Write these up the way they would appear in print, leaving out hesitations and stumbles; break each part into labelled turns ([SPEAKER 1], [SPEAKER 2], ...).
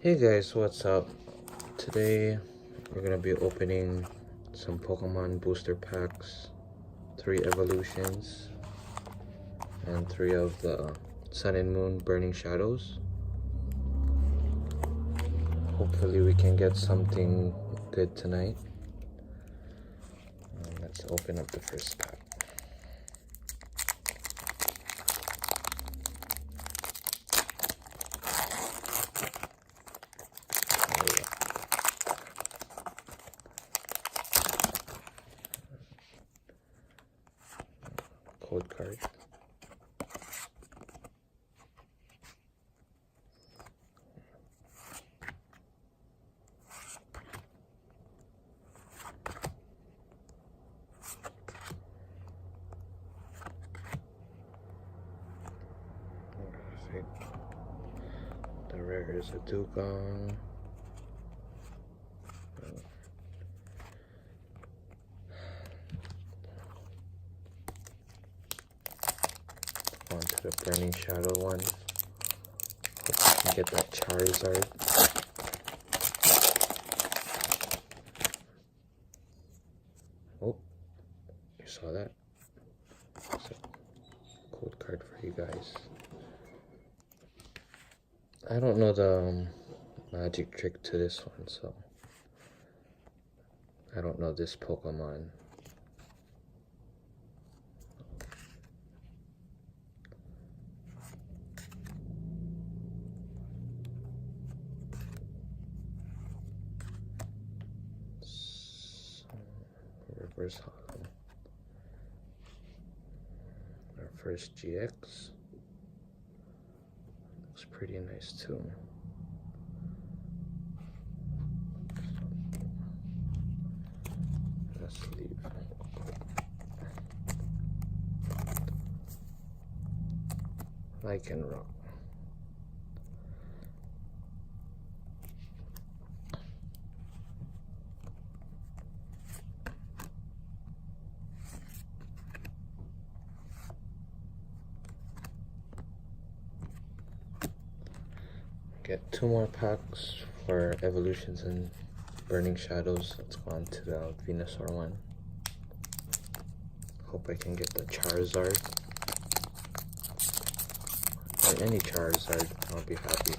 [SPEAKER 1] Hey guys, what's up? Today we're gonna be opening some Pokemon booster packs, 3 evolutions, and 3 of the Sun and Moon Burning Shadows. Hopefully we can get something good tonight. Let's open up the first pack. Code card. The rare is a Dugong. On to the Burning Shadow one. Hope I can get that Charizard. Oh, you saw that? It's a code card for you guys. I don't know the magic trick to this one, so I don't know this Pokemon. Reverse Hollow. Our first GX. Looks pretty nice too. Let's leave. Lycanroc. Get 2 more packs for evolutions and Burning Shadows. Let's go on to the Venusaur one. Hope I can get the Charizard. Or any Charizard, I'll be happy.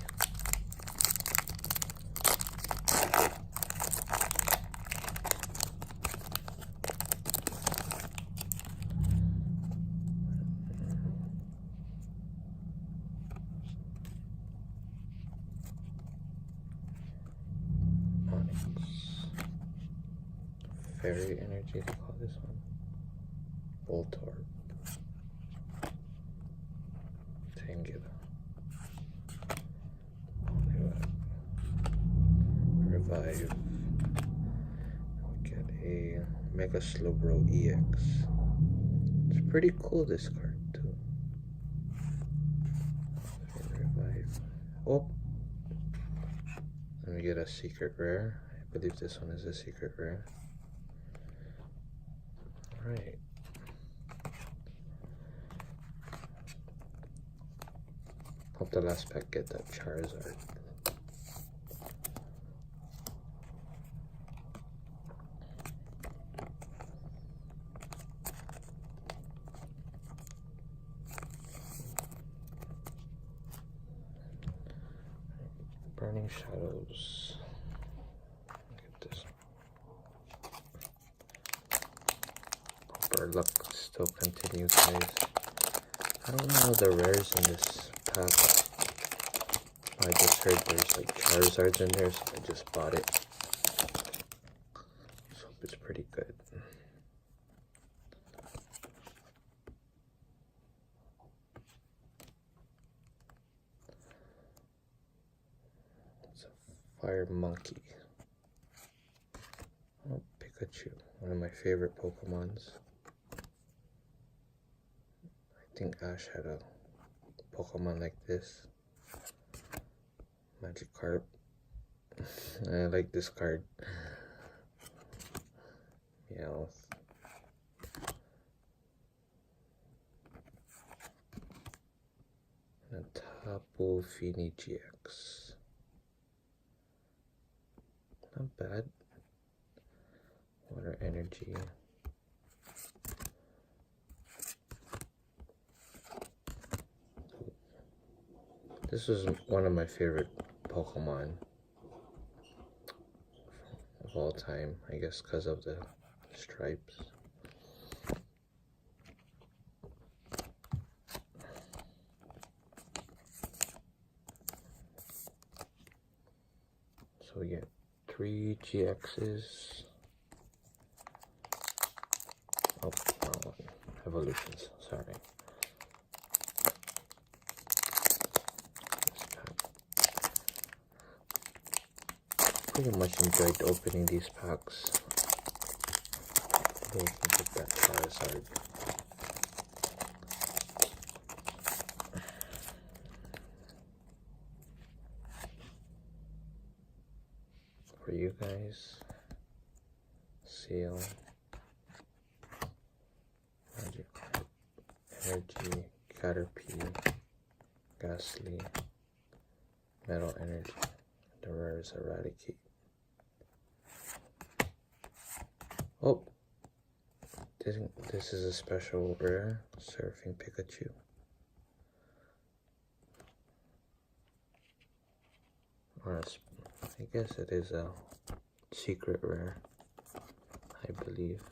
[SPEAKER 1] Fairy Energy, they call this one. Voltorb. Tangela. Revive. We get a Mega Slowbro EX. It's pretty cool, this card too. Revive. Oh! Let me get a secret rare. I believe this one is a secret rare. Alright. Hope the last pack get that Charizard. Burning Shadows. Look at this. Hope our luck still continues, guys. I don't know the rares in this pack. I just heard there's like Charizards in there, so I just bought it. Let's hope it's pretty good. It's a Fire Monkey. Oh, Pikachu, one of my favorite Pokemons. I think Ash had a Pokemon like this. Magikarp. I like this card. Meowth. And a Tapu Fini GX. Not bad. Water energy. This is one of my favorite Pokemon of all time, I guess because of the stripes. So we get 3 GXs. Oh, wrong one. Evolutions, sorry. Pretty much enjoyed opening these packs. I think get that Charizard. For you guys, Seal, Magic, Energy, Caterpie, Ghastly, Metal Energy, the rare is Eradicate. Oh, this is a special rare, Surfing Pikachu. Or I guess it is a secret rare, I believe.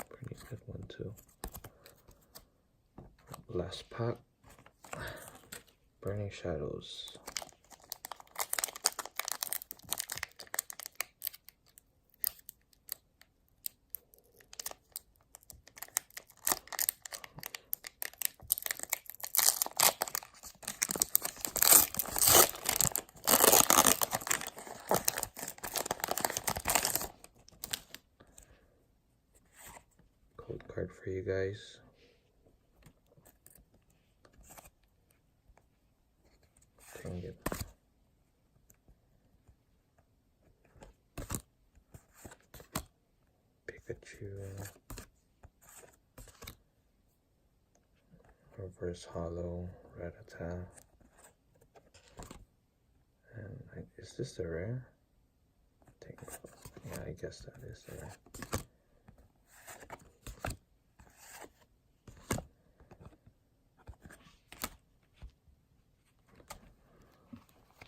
[SPEAKER 1] Pretty good one too. Last pack, Burning Shadows. Code card for you guys. Dang it. Pikachu. Reverse Hollow, Rattata. And is this the rare? I think so. Yeah, I guess that is the rare.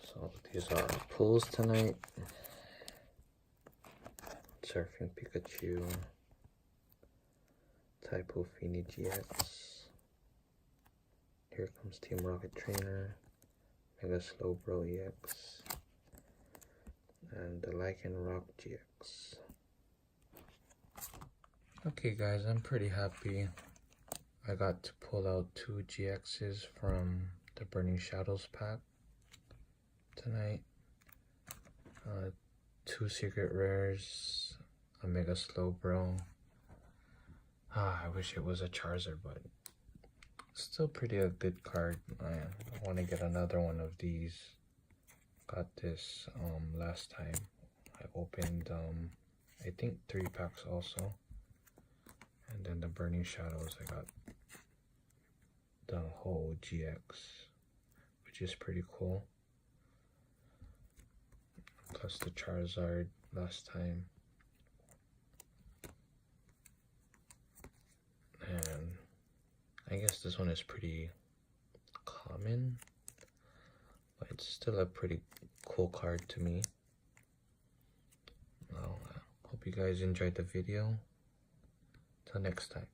[SPEAKER 1] So these are our pulls tonight. Surfing Pikachu, Typo Fini GX. Here comes Team Rocket Trainer, Mega Slowbro EX, and the Lycanroc GX. Okay guys, I'm pretty happy. I got to pull out 2 GXs from the Burning Shadows pack tonight. 2 secret rares, a Mega Slowbro. I wish it was a Charizard, but still pretty a good card. I want to get another one of these. Got this last time. I opened I think 3 packs also. And then the Burning Shadows, I got the whole GX, which is pretty cool. Plus the Charizard last time. And I guess this one is pretty common, but it's still a pretty cool card to me. Well, I hope you guys enjoyed the video. Till next time.